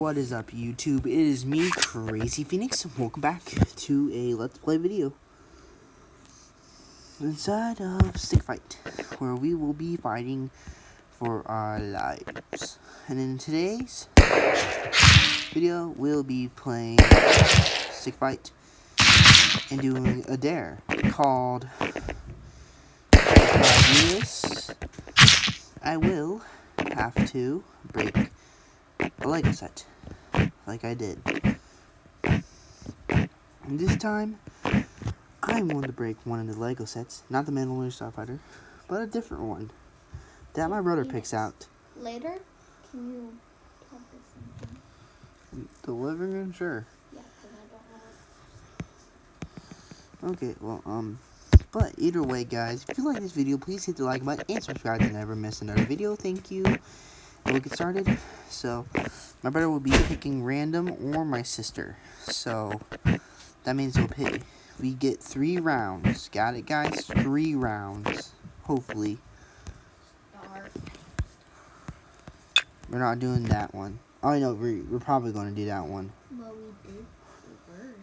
What is up, YouTube? It is me, Crazy Phoenix. Welcome back to a Let's Play video inside of Stick Fight, where we will be fighting for our lives. And in today's video, we'll be playing Stick Fight and doing a dare called if I do this, I will have to break a Lego set, like I did. And this time, I want to break one of the Lego sets, not the Mandalorian Starfighter, but a different one that my brother picks out. Later, can you talk to something? The living room, sure. Yeah, because I don't know. Okay, well, but either way, guys, if you like this video, please hit the like button and subscribe to never miss another video. Thank you. And we'll get started. So, my brother will be picking random or my sister. So, that means we get 3 rounds. Got it, guys? 3 rounds. Hopefully. We're not doing that one. Oh, no, we're probably going to do that one. Well, we did. We were.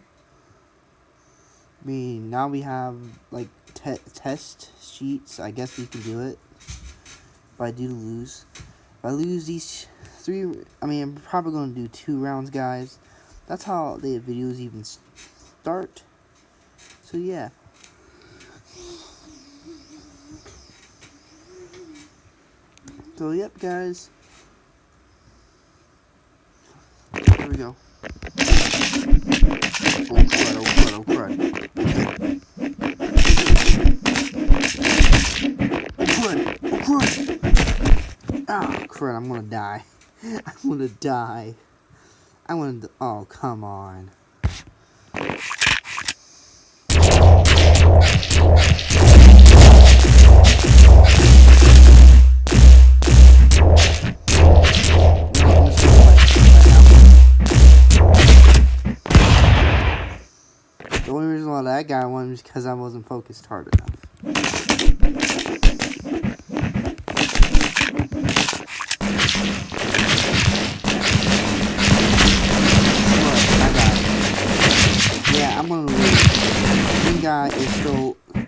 I mean, now we have, like, test sheets. I guess we can do it. If I do lose. If I lose these 3, I mean, I'm probably going to do 2 rounds, guys. That's how the videos even start. So, yeah. So, yep, guys. Here we go. Oh, crud, oh, crud, oh, crud. Oh, crud. Ah, crud, I'm gonna die. I'm gonna die. Oh, come on. The only reason why that guy won was because I wasn't focused hard enough. I'm gonna lose. One guy is still. Come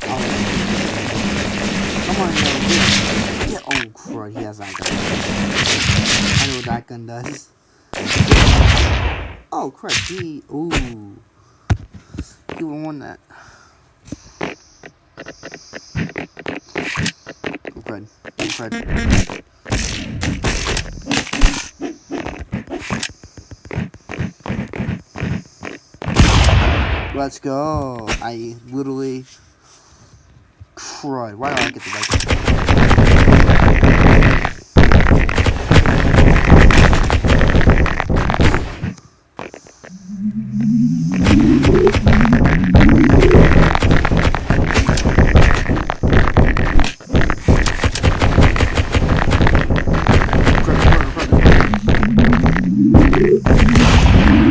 on, yo. Yeah, oh, crud, he has that gun. I know what that gun does. Oh, crud, ooh. He would have won that. Oh, crud. Oh, crud. Let's go. I literally crud. Why do I get the right?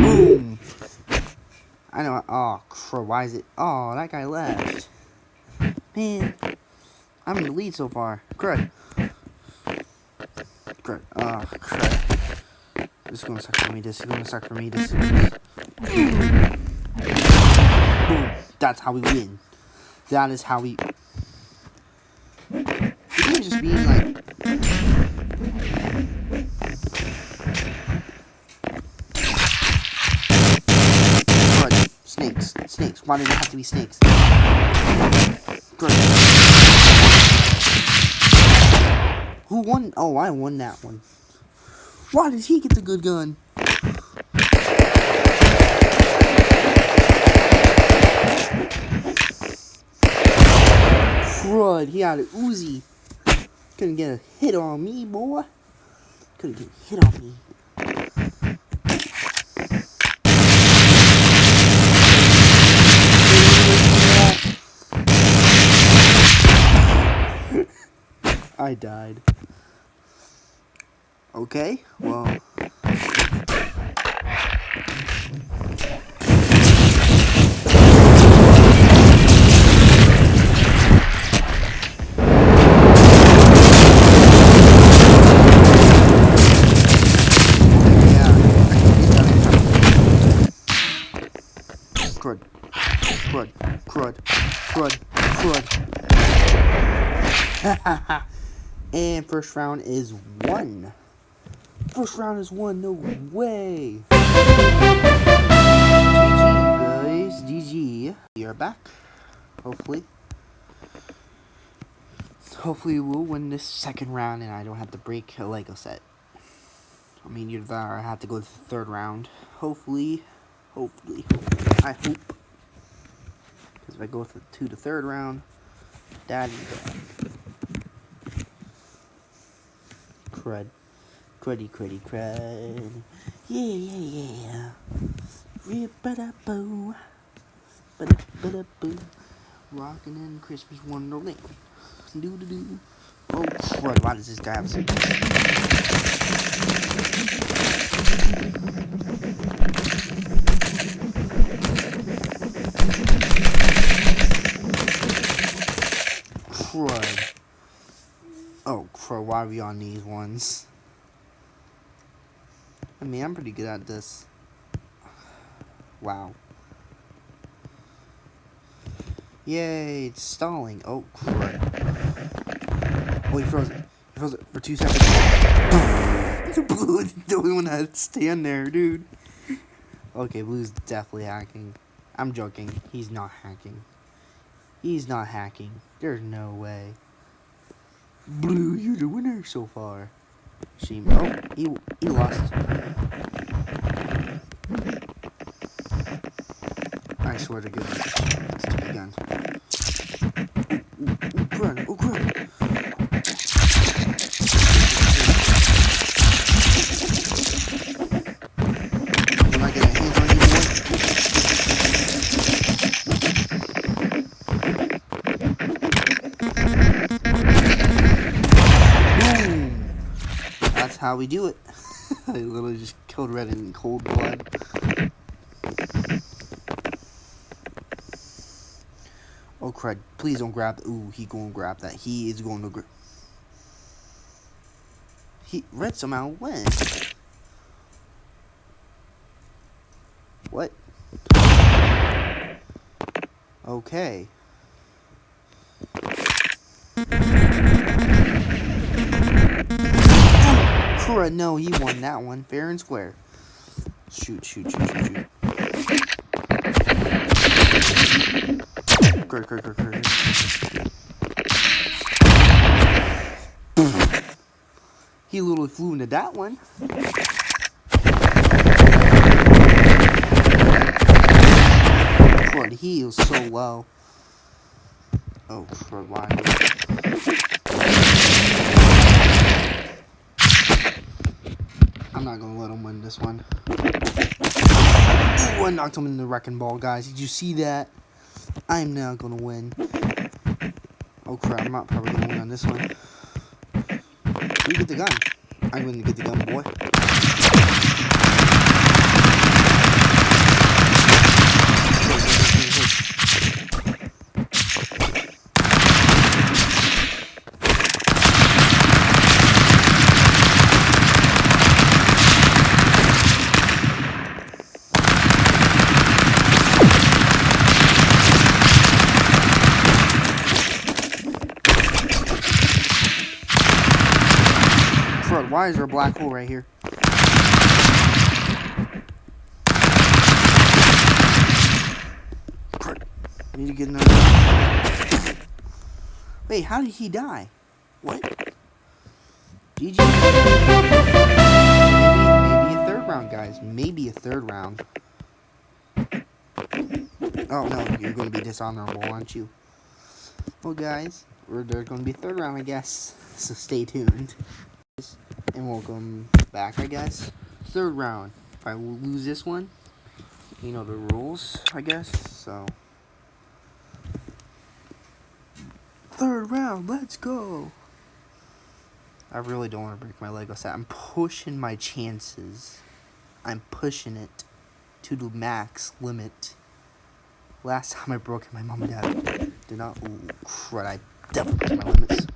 Boom. I know. Oh, crud. Why is it? Oh, that guy left. Man, I'm in the lead so far. Crud. Crud. Oh, crud. This is gonna suck for me. This is gonna suck for me. This is gonna... Boom. That's how we win. That is how we... You can't just be like... Snakes. Why did it have to be snakes? Good. Who won? Oh, I won that one. Why did he get the good gun? Crud, he had an Uzi. Couldn't get a hit on me, boy. Couldn't get a hit on me. I died. Okay, well. Yeah. Crud, crud, crud, crud. And first round is won. First round is won, no way. GG, guys, GG. We are back, hopefully. Hopefully we'll win this second round and I don't have to break a Lego set. I mean, either that or I have to go to the third round. Hopefully. I hope. Because if I go to the third round, that is bad. Crud. Crud. Yeah. Rip-a-da-boo. Ba-da-ba-da-boo. Rockin' in Christmas Wonderland. Do-do-do. Oh, crud. Why does this guy have some... Crud. Oh, crud. Why are we on these ones? I mean, I'm pretty good at this. Wow. Yay, it's stalling. Oh, crud. Oh, he froze it. He froze it for 2 seconds. Blue is the only one that had to stand there, dude. Okay, Blue's definitely hacking. I'm joking. He's not hacking. He's not hacking. There's no way. Blue, you're the winner so far. She, oh, he lost. I swear to goodness, it's to be done. Oh, crud. Am I getting hands on you, boy? Boom! That's how we do it. I literally just killed Red in cold blood. Oh crud, please don't grab. Ooh, he gonna grab that. He is going to grab. Red somehow win. What? Okay. Oh, crud, no, he won that one. Fair and square. Shoot. Great. He literally flew into that one. Crud, he is so low. Oh, crud, why? I'm not gonna let him win this one. Ooh, I knocked him in the wrecking ball, guys. Did you see that? I'm not gonna win. Oh crap, I'm not probably gonna win on this one. You get the gun. I'm gonna get the gun, boy. Why is there a black hole right here? Crud. I need to get another. Wait, how did he die? What? GG. Maybe a third round, guys. Maybe a third round. Oh no, you're going to be dishonorable, aren't you? Well, guys, there's going to be a third round, I guess. So stay tuned. And welcome back, I guess. Third round. If I lose this one, you know the rules, I guess. So, third round, let's go. I really don't want to break my Lego set. I'm pushing my chances. I'm pushing it to the max limit. Last time I broke it, my mom and dad did not. Ooh, crud! I definitely broke my limits.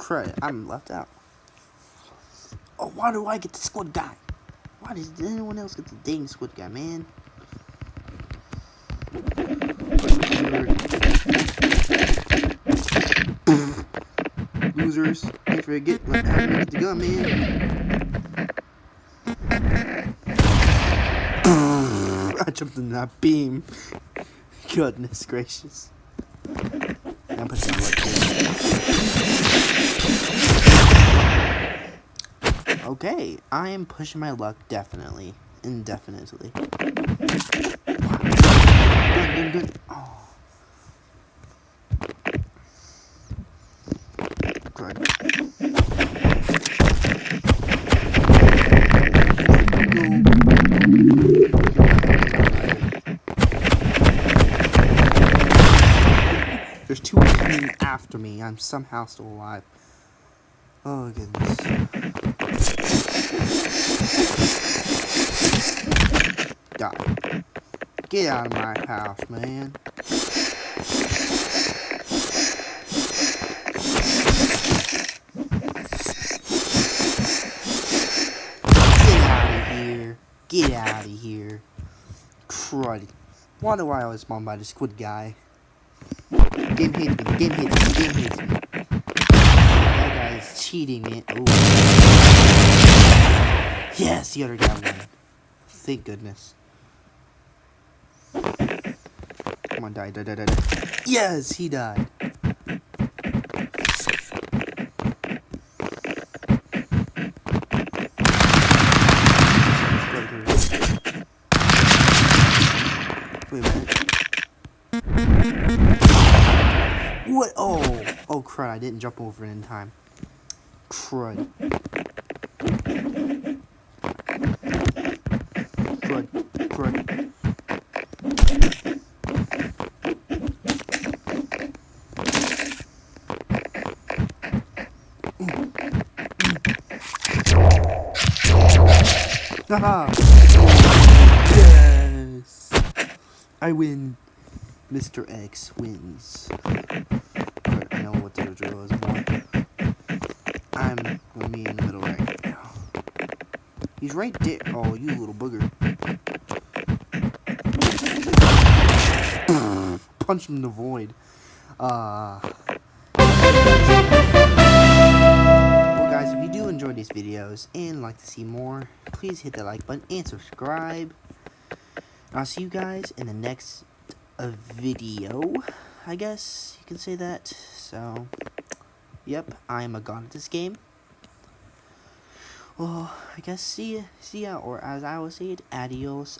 Crud, I'm left out. Oh, why do I get the squid guy? Why does anyone else get the dang squid guy, man? Losers. Can't forget how to get the gun, man. I jumped in that beam. Goodness gracious. I'm pushing my luck here. Okay, I am pushing my luck definitely. Indefinitely. Good. Oh. Good. There's two coming after me. I'm somehow still alive. Oh, goodness. Die. Get out of my house, man. Get out of here. Crud. Why do I always spawn by the squid guy? Game hates me. Game hates me. Game hates me. That guy is cheating me. Ooh. Yes, the other guy won. Thank goodness. Come on, die. Yes, he died. Wait a minute. What? Oh, crud. I didn't jump over it in time. Crud. Crud. Haha! Yes! I win. Mr. X wins. But I know what the drill is more. I'm gonna be in the middle right now. He's right there. Oh, you little booger. Punch him in the void. Well, guys, if you do enjoy these videos and like to see more, please hit that like button and subscribe. I'll see you guys in the next video, I guess you can say that. So, yep, I'm a god at this game. Well, I guess see ya, or as I will say it, adios,